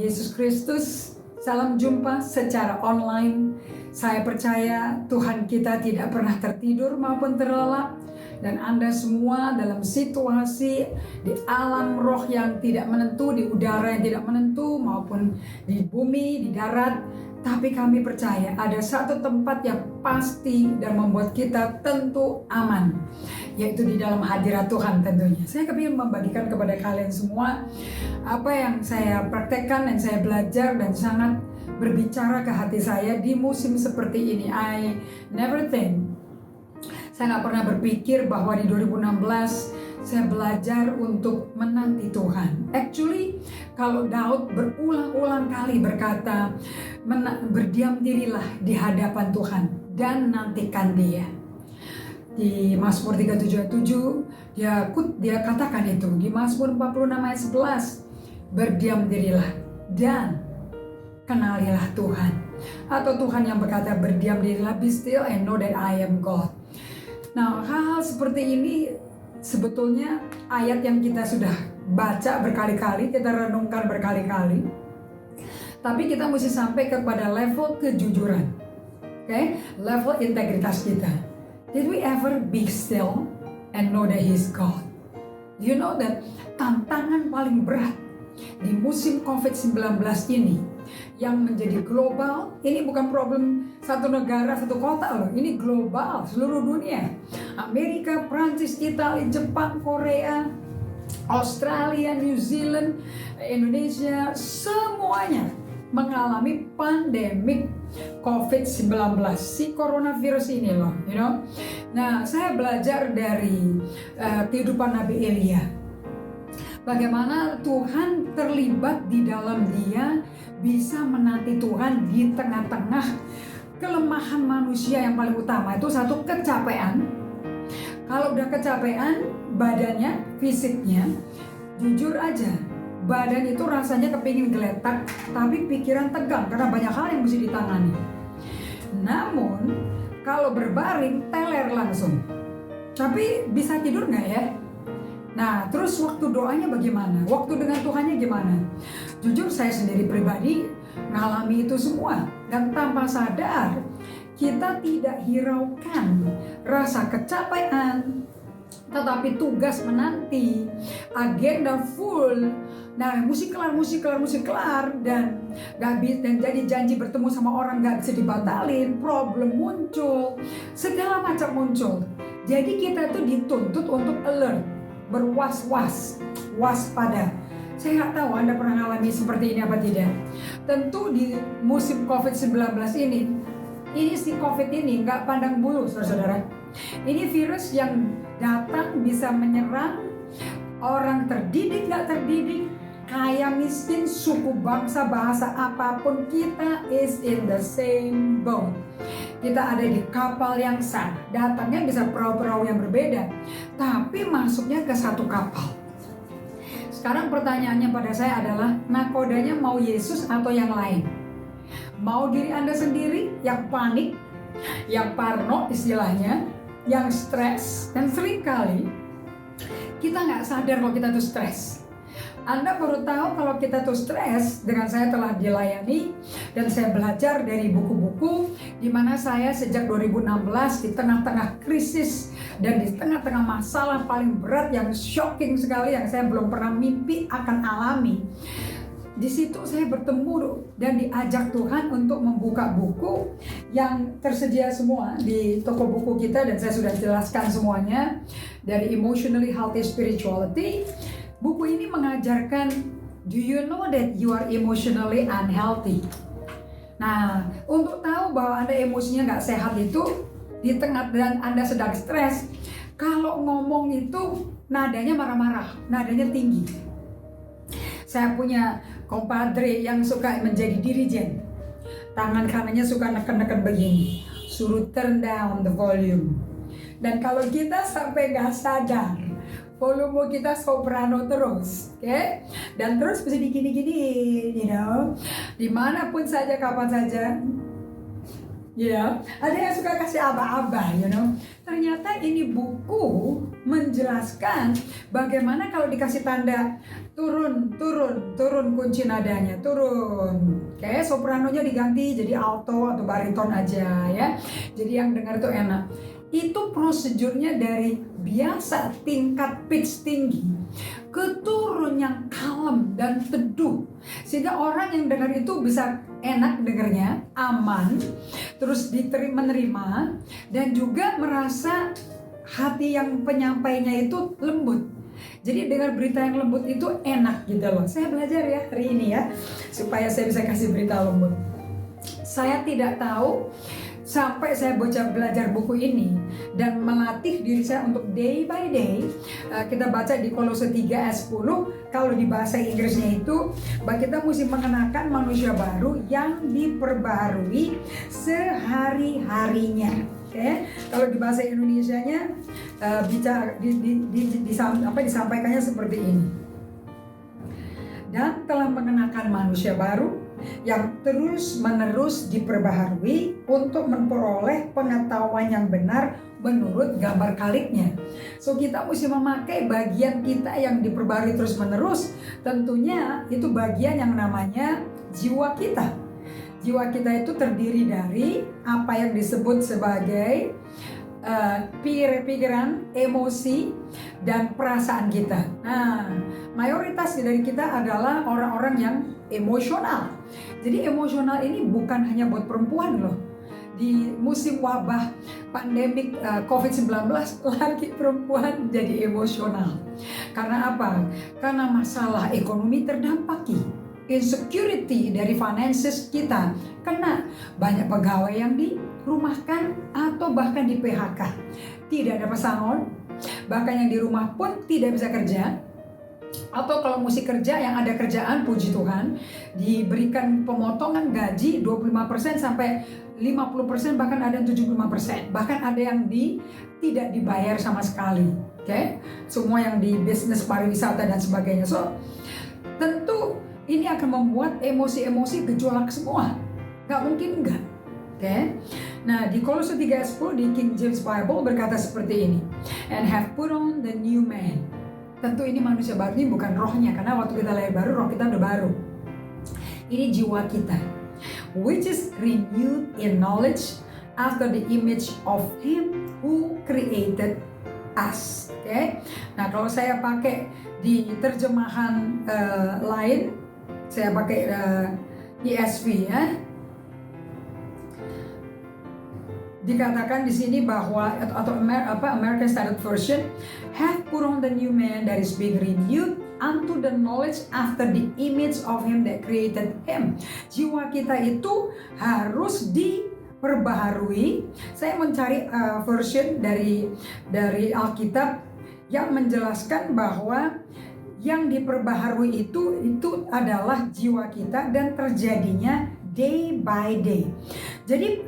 Yesus Kristus, salam jumpa secara online. Saya percaya Tuhan kita tidak pernah tertidur maupun terlelap, dan Anda semua dalam situasi di alam roh yang tidak menentu, di udara yang tidak menentu, maupun di bumi, di darat. Tapi kami percaya ada satu tempat yang pasti dan membuat kita tentu aman, yaitu di dalam hadirat Tuhan tentunya. Saya ingin membagikan kepada kalian semua apa yang saya praktekkan dan saya belajar dan sangat berbicara ke hati saya di musim seperti ini. I never think, saya nggak pernah berpikir bahwa di 2016 saya belajar untuk menanti Tuhan. Actually, kalau Daud berulang-ulang kali berkata, berdiam dirilah di hadapan Tuhan dan nantikan Dia. Di Mazmur 377, dia katakan itu. Di Mazmur 46 ayat 11, berdiam dirilah dan kenalilah Tuhan. Atau Tuhan yang berkata, berdiam dirilah, be still and know that I am God. Nah, hal-hal seperti ini sebetulnya ayat yang kita sudah baca berkali-kali, kita renungkan berkali-kali. Tapi kita mesti sampai kepada level kejujuran. Okay? Level integritas kita. Did we ever be still and know that He's God? Do you know that tantangan paling berat di musim COVID-19 ini yang menjadi global, ini bukan problem satu negara, satu kota loh, ini global, seluruh dunia. Amerika, Prancis, Italia, Jepang, Korea, Australia, New Zealand, Indonesia, semuanya mengalami pandemik COVID-19, si coronavirus ini loh, you know. Nah, saya belajar dari kehidupan Nabi Elia. Bagaimana Tuhan terlibat di dalam dia, bisa menanti Tuhan di tengah-tengah kelemahan manusia yang paling utama. Itu satu, kecapean. Kalau udah kecapean, badannya, fisiknya, jujur aja, badan itu rasanya kepingin geletak, tapi pikiran tegang karena banyak hal yang mesti ditangani. Namun, kalau berbaring, teler langsung. Tapi bisa tidur nggak ya? Nah, terus waktu doanya bagaimana? Waktu dengan Tuhannya gimana? Jujur saya sendiri pribadi mengalami itu semua. Dan tanpa sadar, kita tidak hiraukan rasa kecapean, tetapi tugas menanti, agenda full. Nah, mesti kelar, dan jadi janji bertemu sama orang gak bisa dibatalin, problem muncul, segala macam muncul. Jadi kita tuh dituntut untuk alert, berwas-was, waspada. Saya nggak tahu Anda pernah mengalami seperti ini apa tidak. Tentu di musim COVID-19 ini si COVID ini nggak pandang bulu, saudara-saudara. Ini virus yang datang bisa menyerang orang terdidik, nggak terdidik, kaya miskin, suku bangsa, bahasa apapun, kita is in the same boat. Kita ada di kapal yang sama, datangnya bisa perahu-perahu yang berbeda, tapi masuknya ke satu kapal. Sekarang pertanyaannya pada saya adalah, nakodanya mau Yesus atau yang lain? Mau diri Anda sendiri yang panik, yang parno istilahnya, yang stres, dan seringkali kita nggak sadar kalau kita tuh stres. Anda baru tahu kalau kita tuh stres dengan saya telah dilayani dan saya belajar dari buku-buku di mana saya sejak 2016 di tengah-tengah krisis dan di tengah-tengah masalah paling berat yang shocking sekali yang saya belum pernah mimpi akan alami. Di situ saya bertemu dan diajak Tuhan untuk membuka buku yang tersedia semua di toko buku kita, dan saya sudah jelaskan semuanya, dari Emotionally Healthy Spirituality. Buku ini mengajarkan, do you know that you are emotionally unhealthy? Nah, untuk tahu bahwa Anda emosinya nggak sehat itu, di tengah dan Anda sedang stres, kalau ngomong itu nadanya marah-marah, nadanya tinggi. Saya punya kompadre yang suka menjadi dirijen. Tangan kanannya suka neken-neken begini, suruh turn down the volume. Dan kalau kita sampai nggak sadar, volume kita soprano terus, oke? Okay? Dan terus bisa digini-gini, you know, dimanapun saja, kapan saja. Ada yang suka kasih aba-aba, Ternyata ini buku menjelaskan bagaimana kalau dikasih tanda turun kunci nadanya, turun. Oke, sopranonya diganti jadi alto atau bariton aja ya. Jadi yang dengar itu enak. Itu prosedurnya dari biasa tingkat pitch tinggi ke turun yang kalem dan teduh, sehingga orang yang dengar itu bisa enak dengarnya, aman, terus menerima, dan juga merasa hati yang penyampainya itu lembut. Jadi dengar berita yang lembut itu enak gitu loh. Saya belajar ya hari ini ya, supaya saya bisa kasih berita lembut. Saya tidak tahu sampai saya belajar buku ini dan melatih diri saya untuk day by day. Kita baca di Kolose 3 ayat 10. Kalau di bahasa Inggrisnya itu, kita mesti mengenakan manusia baru yang diperbaharui sehari-harinya. Oke, kalau di bahasa Indonesianya disampaikannya seperti ini. Dan telah mengenakan manusia baru yang terus-menerus diperbaharui untuk memperoleh pengetahuan yang benar menurut gambar kaliknya. So kita mesti memakai bagian kita yang diperbaharui terus-menerus. Tentunya itu bagian yang namanya jiwa kita. Jiwa kita itu terdiri dari apa yang disebut sebagai pikiran, emosi, dan perasaan kita. Nah, mayoritas dari kita adalah orang-orang yang emosional. Jadi emosional ini bukan hanya buat perempuan loh. Di musim wabah pandemik COVID-19 lagi perempuan jadi emosional. Karena apa? Karena masalah ekonomi terdampaki. Insecurity dari finances kita, karena banyak pegawai yang dirumahkan atau bahkan di PHK, tidak ada pesangon, bahkan yang di rumah pun tidak bisa kerja, atau kalau mesti kerja yang ada kerjaan, puji Tuhan, diberikan pemotongan gaji 25% sampai 50%, bahkan ada yang 75%, bahkan ada yang tidak dibayar sama sekali. Oke, semua yang di bisnis pariwisata dan sebagainya. So tentu ini akan membuat emosi-emosi gejolak semua. Gak mungkin enggak. Oke. Nah, di Kolose 3 ayat 10 di King James Bible berkata seperti ini. And have put on the new man. Tentu ini manusia baru, ini bukan rohnya, karena waktu kita lahir baru, roh kita udah baru. Ini jiwa kita. Which is renewed in knowledge after the image of him who created us. Oke. Nah, kalau saya pakai di terjemahan lain, saya pakai ESV ya. Dikatakan di sini bahwa atau American Standard Version, have put on the new man that is being renewed unto the knowledge after the image of him that created him. Jiwa kita itu harus diperbaharui. Saya mencari version dari Alkitab yang menjelaskan bahwa yang diperbaharui itu adalah jiwa kita dan terjadinya day by day. Jadi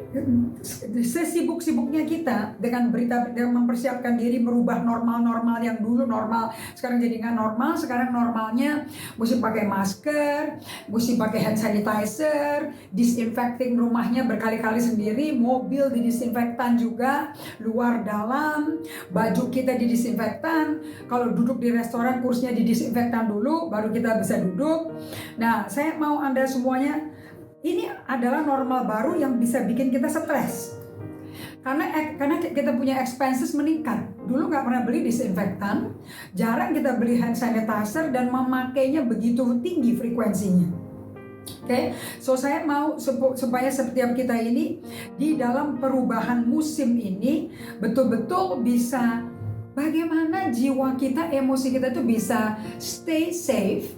sesibuk-sibuknya kita dengan mempersiapkan diri merubah normal yang dulu normal sekarang jadi nggak normal. Sekarang normalnya mesti pakai masker, mesti pakai hand sanitizer, disinfecting rumahnya berkali-kali sendiri, mobil didisinfektan juga, luar dalam, baju kita didisinfektan. Kalau duduk di restoran kursinya didisinfektan dulu baru kita bisa duduk. Nah, saya mau Anda semuanya, ini adalah normal baru yang bisa bikin kita stres. Karena kita punya expenses meningkat. Dulu nggak pernah beli disinfektan, jarang kita beli hand sanitizer dan memakainya begitu tinggi frekuensinya. Oke, so saya mau supaya setiap kita ini di dalam perubahan musim ini betul-betul bisa bagaimana jiwa kita, emosi kita itu bisa stay safe,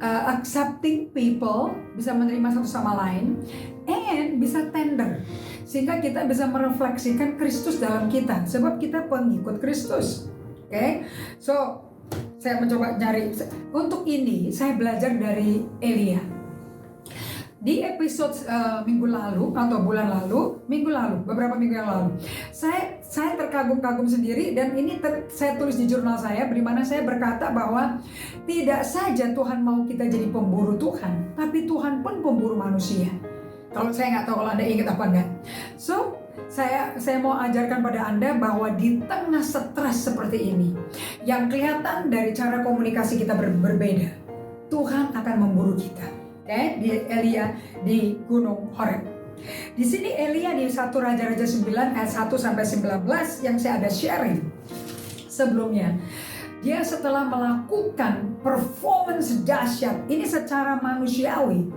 accepting people, bisa menerima satu sama lain, and bisa tender, sehingga kita bisa merefleksikan Kristus dalam kita, sebab kita pengikut Kristus. Oke, so saya mencoba cari. Untuk ini saya belajar dari Elia. Di episode minggu lalu atau beberapa minggu yang lalu, saya terkagum-kagum sendiri, dan ini saya tulis di jurnal saya, di mana saya berkata bahwa tidak saja Tuhan mau kita jadi pemburu Tuhan, tapi Tuhan pun pemburu manusia. Kalau saya nggak tahu kalau Anda ingat apa enggak. So, saya mau ajarkan pada Anda bahwa di tengah stres seperti ini, yang kelihatan dari cara komunikasi kita berbeda, Tuhan akan memburu kita. Oke, di Elia di Gunung Horeb. Di sini Elia di 1 Raja-Raja 9 ayat 1 sampai 19 yang saya ada sharing sebelumnya. Dia setelah melakukan performance dahsyat ini secara manusiawi,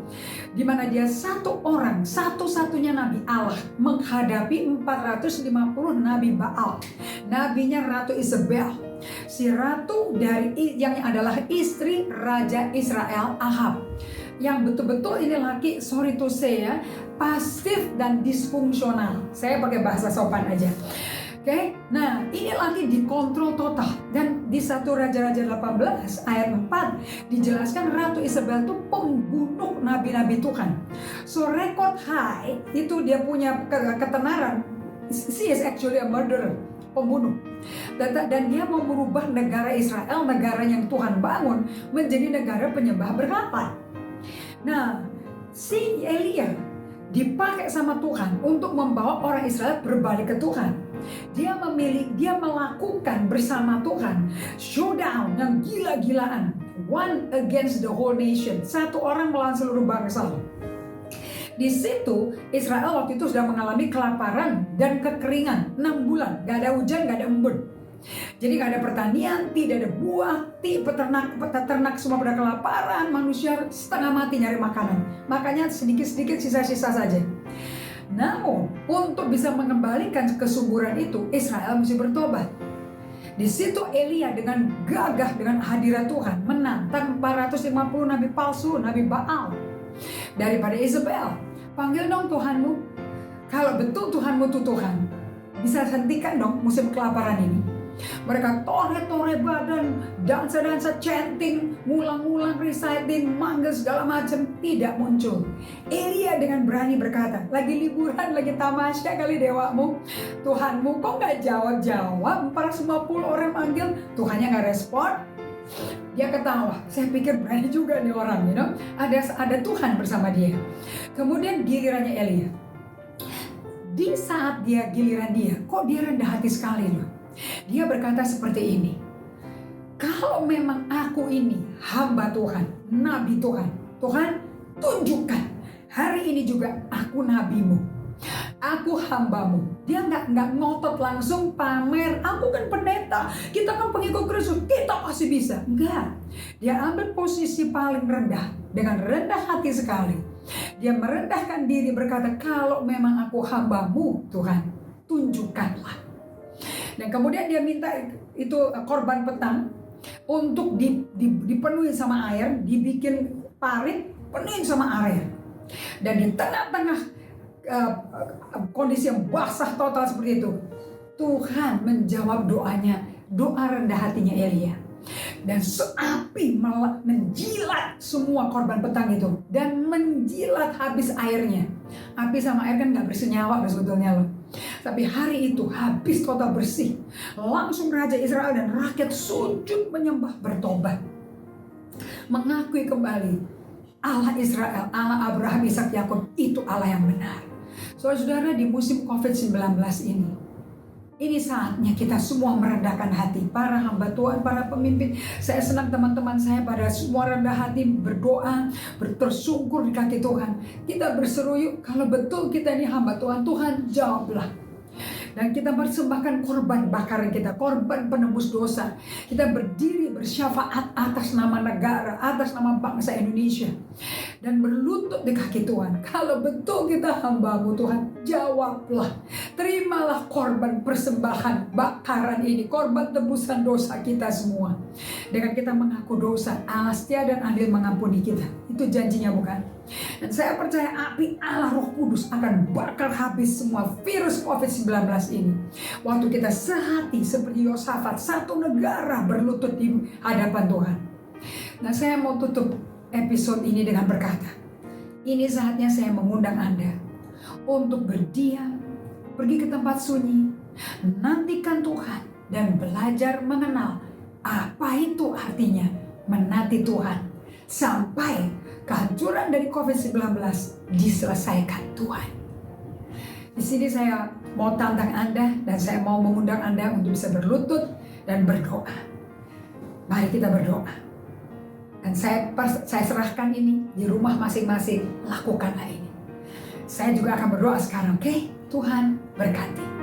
di mana dia satu orang, satu-satunya nabi Allah menghadapi 450 nabi Baal. Nabinya Ratu Isabel, si ratu dari yang adalah istri Raja Israel Ahab. Yang betul-betul ini laki, sorry to say ya, pasif dan disfungsional. Saya pakai bahasa sopan aja. Oke, nah ini lagi dikontrol total. Dan di 1 Raja-Raja 18 ayat 4 dijelaskan Ratu Isabel itu pembunuh nabi-nabi Tuhan. So record high itu dia punya ketenaran. She is actually a murderer, pembunuh. Dan dia mau merubah negara Israel, negara yang Tuhan bangun, menjadi negara penyembah berhala. Nah, si Elia dipakai sama Tuhan untuk membawa orang Israel berbalik ke Tuhan. Dia melakukan bersama Tuhan showdown yang gila-gilaan, one against the whole nation, satu orang melawan seluruh bangsa. Di situ Israel waktu itu sudah mengalami kelaparan dan kekeringan 6 bulan, gak ada hujan, gak ada embun. Jadi gak ada pertanian, tidak ada buah, peternak semua pada kelaparan, manusia setengah mati nyari makanan. Makanya sedikit-sedikit sisa-sisa saja. Namun untuk bisa mengembalikan kesuburan itu, Israel mesti bertobat. Di situ Elia dengan gagah, dengan hadirat Tuhan menantang 450 nabi palsu, nabi Baal daripada Isabel. Panggil dong Tuhanmu. Kalau betul Tuhanmu itu Tuhan, bisa hentikan dong musim kelaparan ini. Mereka tore-tore badan, dansa-dansa, chanting, ngulang-ngulang, reciting, manggil segala macam, tidak muncul. Elia dengan berani berkata, lagi liburan, lagi tamasya kali dewamu, Tuhanmu kok gak jawab-jawab, 450 orang manggil, Tuhannya gak respon. Dia ketawa, saya pikir berani juga nih orang, you know? Ada Tuhan bersama dia. Kemudian gilirannya Elia. Di saat giliran dia, kok dia rendah hati sekali loh. Dia berkata seperti ini, kalau memang aku ini hamba Tuhan, nabi Tuhan, Tuhan tunjukkan hari ini juga aku nabimu, aku hambamu. Dia nggak ngotot langsung pamer, aku kan pendeta, kita kan pengikut Kristus, kita pasti bisa. Enggak, dia ambil posisi paling rendah dengan rendah hati sekali. Dia merendahkan diri berkata, kalau memang aku hambamu Tuhan, tunjukkanlah. Dan kemudian dia minta itu korban petang untuk dipenuhi sama air, dibikin parit, penuhi sama air. Dan di tengah-tengah kondisi yang basah total seperti itu, Tuhan menjawab doanya, doa rendah hatinya Elia. Dan api menjilat semua korban petang itu dan menjilat habis airnya. Api sama air kan nggak bersenyawa sebetulnya loh. Tapi hari itu habis total bersih. Langsung Raja Israel dan rakyat sujud menyembah, bertobat, mengakui kembali Allah Israel, Allah Abraham, Ishak, Yakub itu Allah yang benar. Saudara-saudara, di musim COVID-19 ini saatnya kita semua merendahkan hati. Para hamba Tuhan, para pemimpin. Saya senang teman-teman saya pada semua rendah hati, berdoa, tersungkur di kaki Tuhan. Kita berseru yuk, kalau betul kita ini hamba Tuhan, Tuhan jawablah. Dan kita persembahkan korban bakaran kita, korban penebus dosa. Kita berdiri bersyafaat atas nama negara, atas nama bangsa Indonesia. Dan berlutut di kaki Tuhan. Kalau betul kita hamba-Mu Tuhan, jawablah. Terimalah korban persembahan bakaran ini, korban tebusan dosa kita semua. Dengan kita mengaku dosa, Allah setia dan adil mengampuni kita. Itu janjinya bukan? Dan saya percaya api Allah Roh Kudus akan bakar habis semua virus COVID-19 ini. Waktu kita sehati seperti Yosafat, satu negara berlutut di hadapan Tuhan. Nah, saya mau tutup episode ini dengan berkata, ini saatnya saya mengundang Anda untuk berdiam, pergi ke tempat sunyi, nantikan Tuhan, dan belajar mengenal apa itu artinya menanti Tuhan. Sampai kehancuran dari COVID-19 diselesaikan Tuhan. Di sini saya mau tantang Anda dan saya mau mengundang Anda untuk bisa berlutut dan berdoa. Mari kita berdoa. Dan saya serahkan ini di rumah masing-masing, lakukanlah ini. Saya juga akan berdoa sekarang, oke? Tuhan berkati.